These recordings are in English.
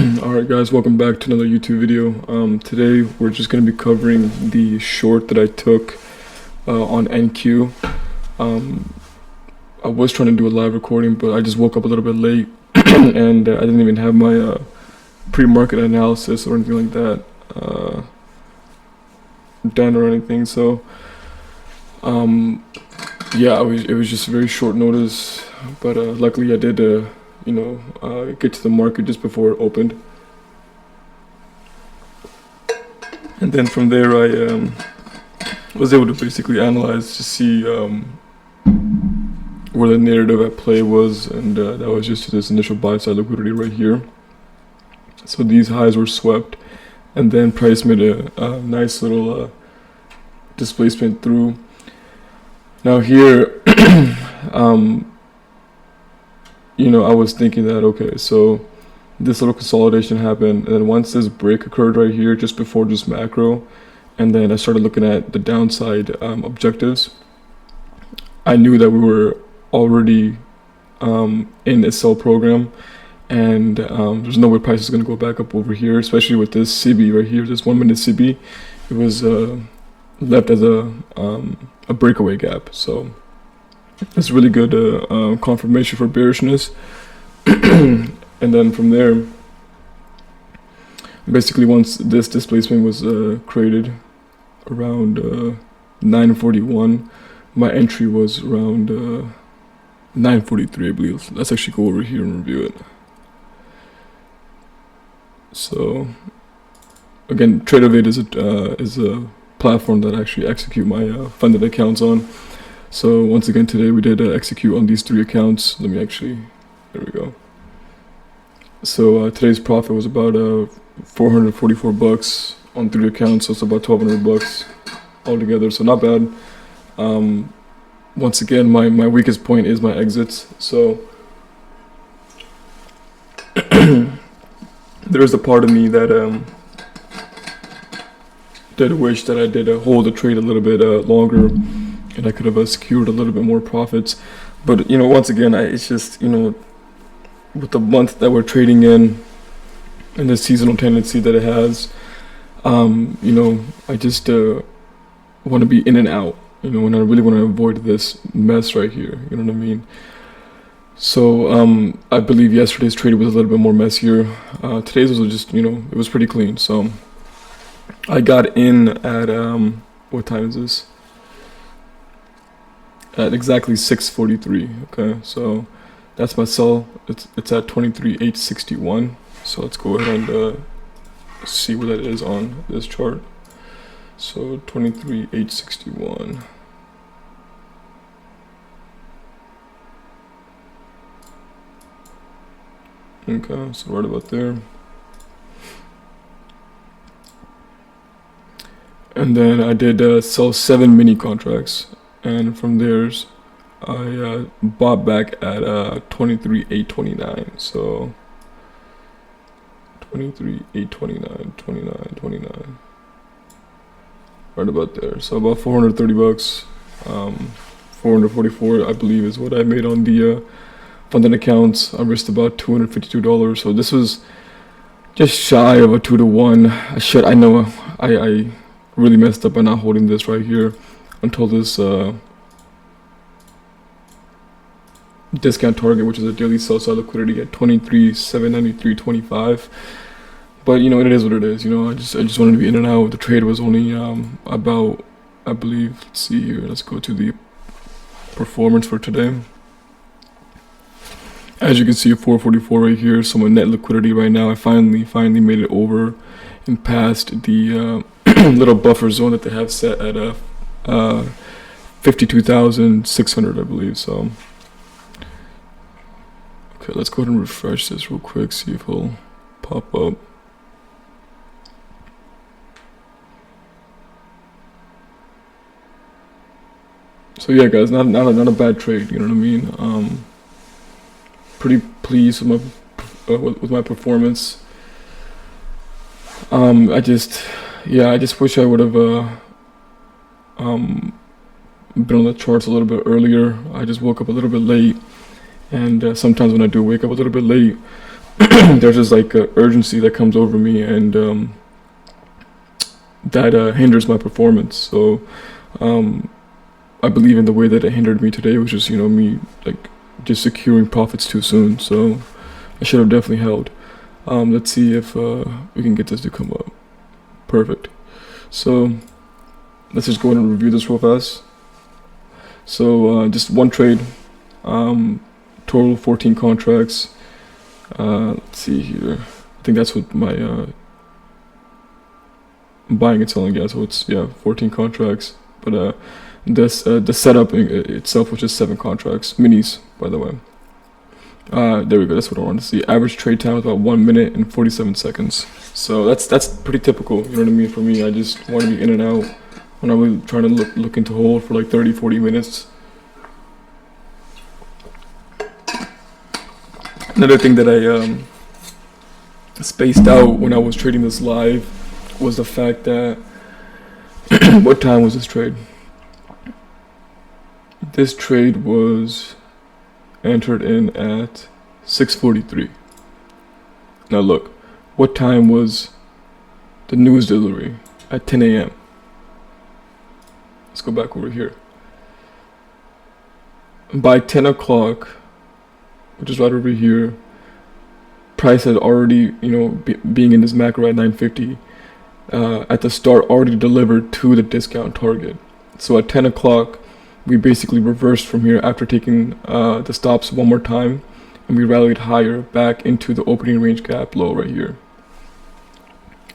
Alright guys, welcome back to another YouTube video. Today we're just going to be covering the short that I took on NQ. I was trying to do a live recording, but I just woke up a little bit late and I didn't even have my pre-market analysis or anything like that done or anything. So yeah, it was just very short notice, but luckily I did get to the market just before it opened. And then from there I was able to basically analyze to see where the narrative at play was, and that was just this initial buy side liquidity right here. So these highs were swept, and then price made a nice little displacement through. Now here I was thinking that, okay, so this little consolidation happened, and then once this break occurred right here, just before this macro, and then I started looking at the downside objectives, I knew that we were already in a sell program, and there's no way price is going to go back up over here, especially with this CB right here, this 1 minute CB. It was left as a breakaway gap, so it's really good confirmation for bearishness. And then from there, basically once this displacement was created around 9:41, my entry was around 9:43, I believe. Let's actually go over here and review it. So again, TradeOvate is a platform that I actually execute my funded accounts on. So once again today we did execute on these 3 accounts. There we go. So today's profit was about $444 on 3 accounts, so it's about $1,200 altogether, so not bad. Once again, my weakest point is my exits, so there is a part of me that did wish that I did hold the trade a little bit longer, and I could have secured a little bit more profits. But once again, it's just with the month that we're trading in and the seasonal tendency that it has, I just want to be in and out, and I really want to avoid this mess right here, you know what I mean? So I believe yesterday's trade was a little bit more messier. Today's was just, it was pretty clean. So I got in at what time is this? At exactly 6:43. Okay, so that's my sell. It's at 23,861. So let's go ahead and see what that is on this chart. So 23,861. Okay, so right about there. And then I did sell 7 mini contracts, and from there's I bought back at 23,829. So 23,829, 29, right about there. So about $430. 444, I believe, is what I made on the funded accounts. I risked about $252. So this was just shy of a 2-to-1. I know I really messed up by not holding this right here until this discount target, which is a daily sell side liquidity at 23,793.25. But it is what it is. I just wanted to be in and out. The trade was only about, I believe, let's see here, let's go to the performance for today. As you can see, 444 right here. So my net liquidity right now, I finally made it over and past the little buffer zone that they have set at 52,600, I believe. So okay, let's go ahead and refresh this real quick, see if he'll pop up. So yeah, guys, not a bad trade. You know what I mean? Pretty pleased with my performance. I just wish I would have been on the charts a little bit earlier. I just woke up a little bit late, and sometimes when I do wake up a little bit late, there's just like a urgency that comes over me, and that hinders my performance. So I believe in the way that it hindered me today was just me like just securing profits too soon. So I should have definitely held. Let's see if we can get this to come up. Perfect. So let's just go ahead and review this real fast. So just one trade, total 14 contracts. Let's see here. I think that's what my buying and selling. Yeah, so it's 14 contracts. But the setup itself was just 7 contracts, minis, by the way. There we go. That's what I wanted to see. Average trade time was about 1 minute and 47 seconds. So that's pretty typical. You know what I mean? For me, I just want to be in and out when I'm really trying to look into hold for like 30-40 minutes. Another thing that I spaced out when I was trading this live was the fact that what time was this trade? This trade was entered in at 6:43. Now look, what time was the news delivery? At 10 a.m. Let's go back over here. By 10 o'clock, which is right over here, price had already, being in this macro at 950, at the start already delivered to the discount target. So at 10 o'clock, we basically reversed from here after taking the stops one more time, and we rallied higher back into the opening range gap low right here.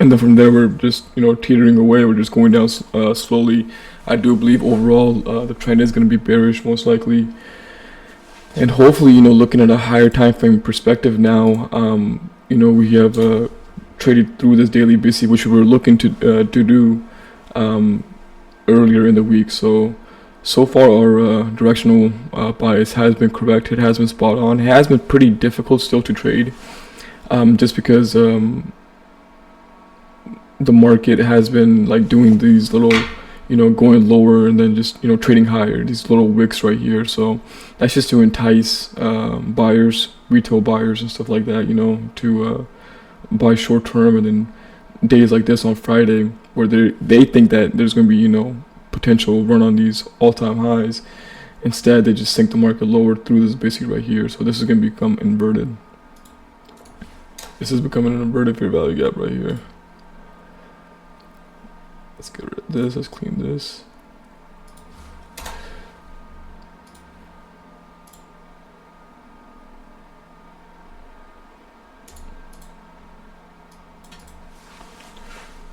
And then from there, we're just teetering away. We're just going down slowly. I do believe overall the trend is going to be bearish most likely, and hopefully looking at a higher time frame perspective now, we have traded through this daily BC, which we were looking to do earlier in the week. So far our directional bias has been correct. It has been spot on. It has been pretty difficult still to trade, just because the market has been like doing these little going lower and then just trading higher, these little wicks right here. So that's just to entice buyers, retail buyers and stuff like that, to buy short term. And then days like this on Friday where they think that there's going to be potential run on these all-time highs, instead they just sink the market lower through this basically right here. So this is going to become inverted. This is becoming an inverted fair value gap right here. Let's get rid of this. Let's clean this.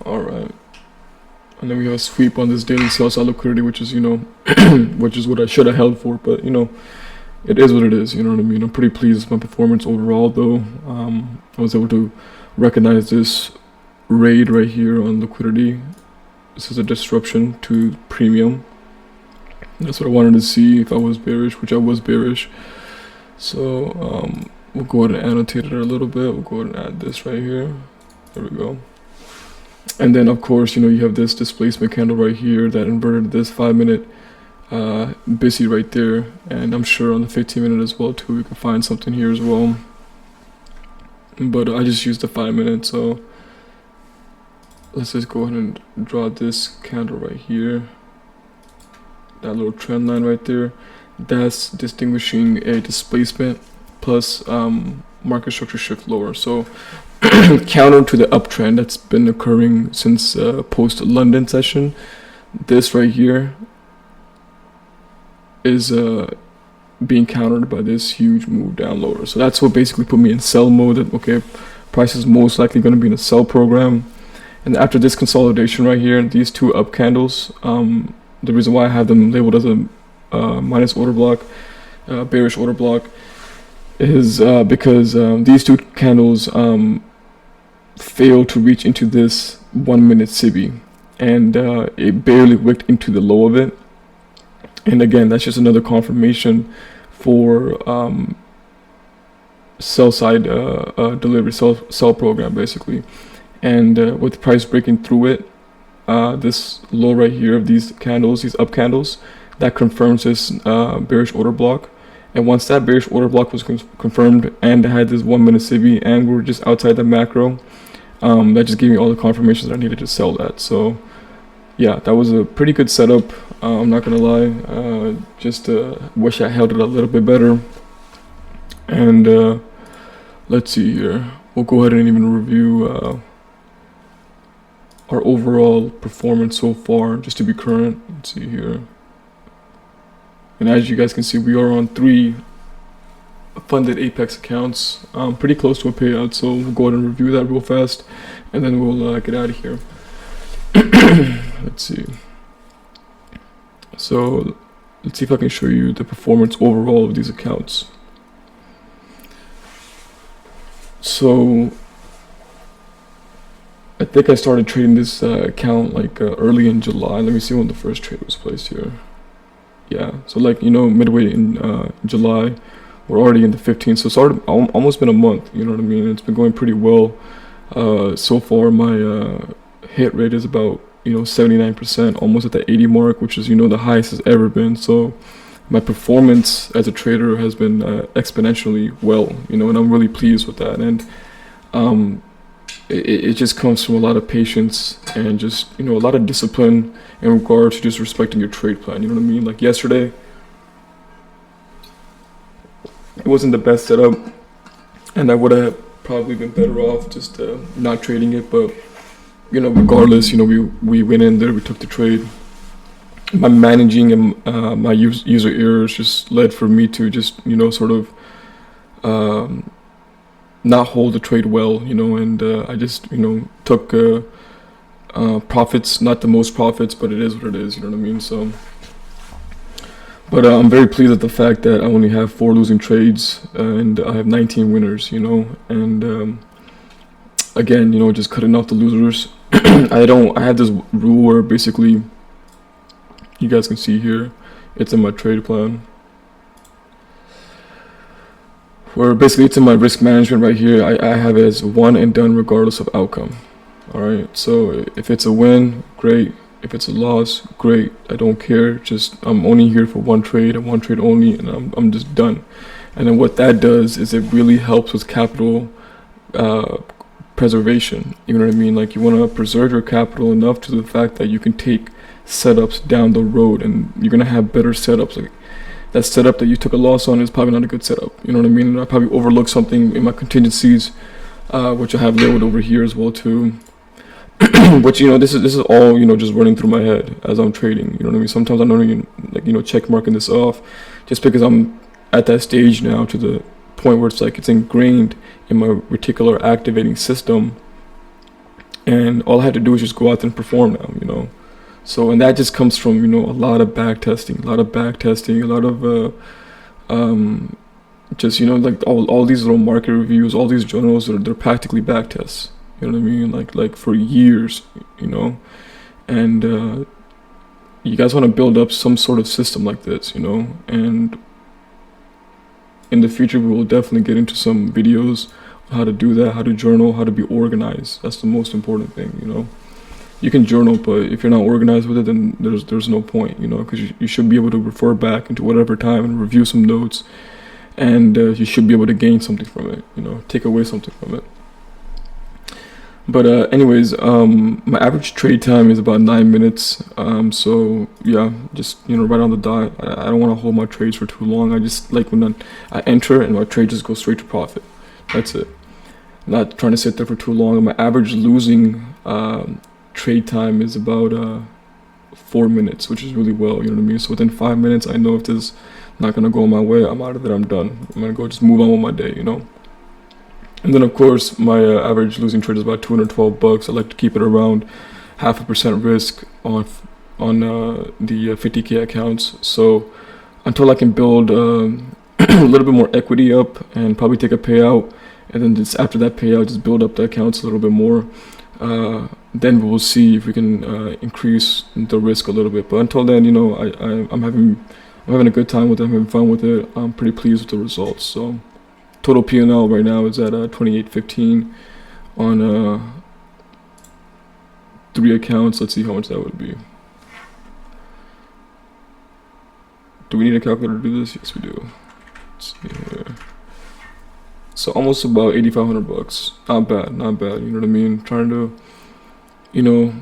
All right. And then we have a sweep on this daily sell side liquidity, which is which is what I should have held for, but it is what it is. You know what I mean? I'm pretty pleased with my performance overall, though. I was able to recognize this raid right here on liquidity. This is a disruption to premium. That's what I wanted to see if I was bearish, which I was bearish. So we'll go ahead and annotate it a little bit. We'll go ahead and add this right here. There we go. And then of course, you have this displacement candle right here that inverted this 5-minute BISI right there. And I'm sure on the 15-minute as well too, we can find something here as well. But I just used the 5-minute, so let's just go ahead and draw this candle right here. That little trend line right there. That's distinguishing a displacement plus market structure shift lower. So counter to the uptrend that's been occurring since post London session, this right here is being countered by this huge move down lower. So that's what basically put me in sell mode. That okay, price is most likely going to be in a sell program. And after this consolidation right here, these two up candles, the reason why I have them labeled as a minus order block, bearish order block, is because these two candles failed to reach into this 1-minute SIBI, and it barely wicked into the low of it. And again, that's just another confirmation for sell side delivery, sell program basically. And with the price breaking through it, this low right here of these candles, these up candles, that confirms this bearish order block. And once that bearish order block was confirmed, and I had this 1 minute civvy, and we were just outside the macro, that just gave me all the confirmations that I needed to sell that. So yeah, that was a pretty good setup. I'm not gonna lie. Just wish I held it a little bit better. And let's see here. We'll go ahead and even review our overall performance so far, just to be current. Let's see here. And as you guys can see, we are on 3 funded Apex accounts, pretty close to a payout. So we'll go ahead and review that real fast, and then we'll get out of here. Let's see. So let's see if I can show you the performance overall of these accounts. So I think I started trading this account like early in July. Let me see when the first trade was placed here. Yeah, so like, you know, midway in July, we're already in the 15th. So it's already almost been a month, you know what I mean? It's been going pretty well. So far, my hit rate is about, you know, 79%, almost at the 80 mark, which is, you know, the highest it's ever been. So my performance as a trader has been exponentially well, you know, and I'm really pleased with that. And it just comes from a lot of patience and just, you know, a lot of discipline in regard to just respecting your trade plan, you know what I mean? Like yesterday, it wasn't the best setup, and I would have probably been better off just not trading it. But, you know, regardless, you know, we went in there, we took the trade. My managing and my user errors just led for me to just, you know, sort of not hold the trade well, you know, and I just, you know, took profits, not the most profits, but it is what it is, you know what I mean? So, but I'm very pleased at the fact that I only have 4 losing trades and I have 19 winners, you know, and again, you know, just cutting off the losers. I have this rule where basically, you guys can see here, it's in my trade plan, where basically it's in my risk management right here. I have it as one and done regardless of outcome. Alright, so if it's a win, great. If it's a loss, great. I don't care. Just I'm only here for one trade and one trade only, and I'm just done. And then what that does is it really helps with capital preservation. You know what I mean? Like, you want to preserve your capital enough to the fact that you can take setups down the road, and you're gonna have better setups. Like, that setup that you took a loss on is probably not a good setup, you know what I mean? And I probably overlooked something in my contingencies, which I have labeled over here as well too. But, you know, this is all, you know, just running through my head as I'm trading, you know what I mean? Sometimes I don't even, like, you know, check marking this off, just because I'm at that stage now, to the point where it's like it's ingrained in my reticular activating system, and all I have to do is just go out there and perform now, you know? So, and that just comes from, you know, a lot of back testing, a lot of just, you know, like all these little market reviews, all these journals, they're practically back tests, you know what I mean? Like for years, you know, and you guys want to build up some sort of system like this, you know, and in the future we will definitely get into some videos on how to do that, how to journal, how to be organized. That's the most important thing, you know. You can journal, but if you're not organized with it, then there's no point, you know, because you should be able to refer back into whatever time and review some notes, and you should be able to gain something from it, you know, take away something from it. But anyways, my average trade time is about 9 minutes. So yeah, just, you know, right on the dot. I don't want to hold my trades for too long. I just like when I enter and my trade just goes straight to profit. That's it. Not trying to sit there for too long. And my average losing trade time is about 4 minutes, which is really well, you know what I mean? So within 5 minutes, I know if this is not gonna go my way, I'm out of it, I'm done. I'm gonna go just move on with my day, you know? And then of course, my average losing trade is about $212. I like to keep it around 0.5% risk on the 50K accounts. So until I can build a little bit more equity up and probably take a payout, and then just after that payout, just build up the accounts a little bit more. Then we will see if we can increase the risk a little bit. But until then, you know, I'm having a good time with it. I'm having fun with it. I'm pretty pleased with the results. So total P&L right now is at 28.15 on 3 accounts. Let's see how much that would be. Do we need a calculator to do this? Yes, we do. Let's see here. So almost about 8,500 bucks. Not bad, not bad. You know what I mean? Trying to, you know,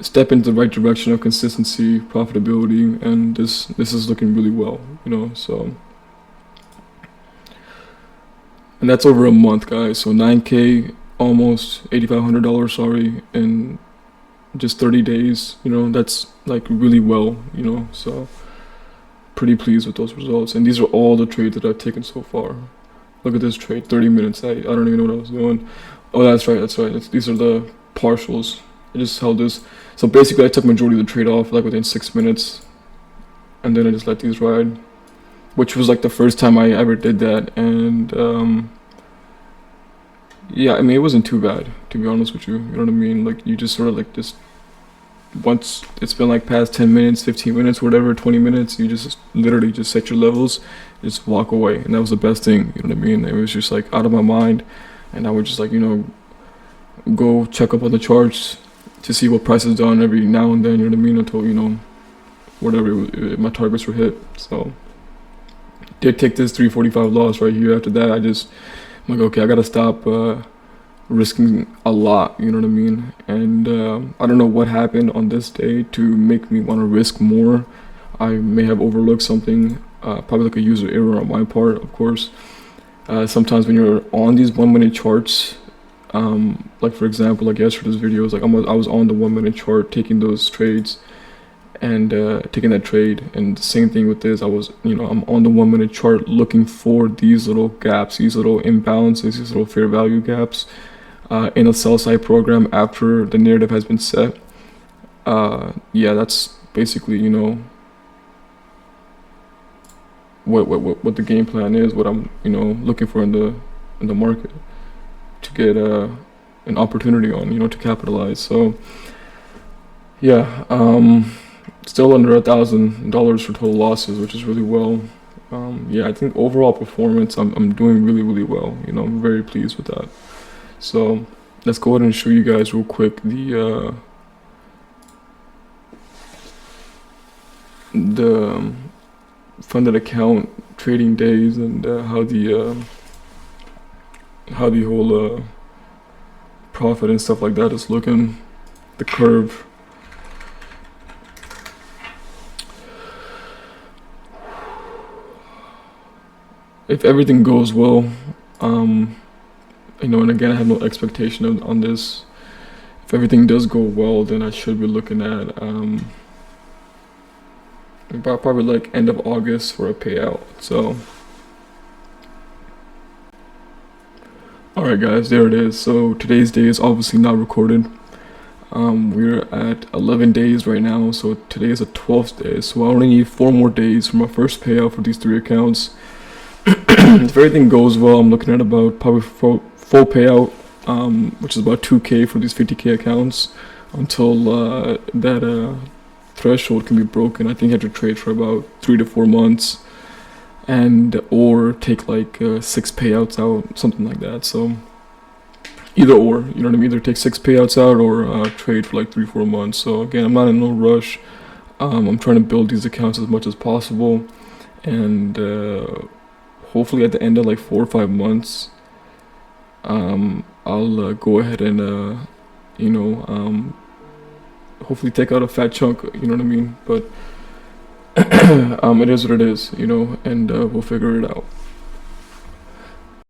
step into the right direction of consistency, profitability, and this is looking really well. You know, so. And that's over a month, guys. So 9K, almost $8,500. Sorry, in just 30 days. You know, that's like really well. You know, so pretty pleased with those results. And these are all the trades that I've taken so far. Look at this trade, 30 minutes. I don't even know what I was doing. Oh, that's right, that's right. These are the partials. I just held this. So basically, I took majority of the trade off like within 6 minutes, and then I just let these ride, which was like the first time I ever did that. And yeah, I mean, it wasn't too bad, to be honest with you. You know what I mean? Like, you just sort of like just once it's been like past 10 minutes, 15 minutes, whatever, 20 minutes, you just literally just set your levels, just walk away. And that was the best thing, you know what I mean? It was just like out of my mind. And I would just like, you know, go check up on the charts to see what price is done every now and then, you know what I mean? Until, you know, whatever my targets were hit. So did take this 345 loss right here. After that, I'm like, okay, I gotta stop risking a lot, you know what I mean? And I don't know what happened on this day to make me want to risk more. I may have overlooked something, probably like a user error on my part, of course. Sometimes when you're on these 1 minute charts, like for example, like yesterday's videos, like I was on the 1 minute chart taking those trades and taking that trade. And the same thing with this, I'm on the 1 minute chart looking for these little gaps, these little imbalances, these little fair value gaps in a sell side program after the narrative has been set. Yeah, that's basically, you know, what the game plan is, what I'm, you know, looking for in the market to get an opportunity on, you know, to capitalize. So yeah, still under $1,000 for total losses, which is really well. Yeah, I think overall performance, I'm doing really well. You know, I'm very pleased with that. So let's go ahead and show you guys real quick the funded account trading days and how the whole profit and stuff like that is looking, the curve. If everything goes well, you know, and again, I have no expectation on this. If everything does go well, then I should be looking at about probably like end of August for a payout. So alright guys, there it is. So today's day is obviously not recorded. We're at 11 days right now, so today is the 12th day. So I only need 4 more days for my first payout for these 3 accounts. If everything goes well, I'm looking at about probably full payout, which is about 2K for these 50K accounts until that threshold can be broken. I think you have to trade for about 3 to 4 months and or take like 6 payouts out, something like that. So either or, you know what I mean? Either take 6 payouts out or trade for like 3-4 months. So again, I'm not in no rush. I'm trying to build these accounts as much as possible, and hopefully at the end of like 4 or 5 months, I'll go ahead and you know, hopefully take out a fat chunk, you know what I mean? But it is what it is, you know, and we'll figure it out.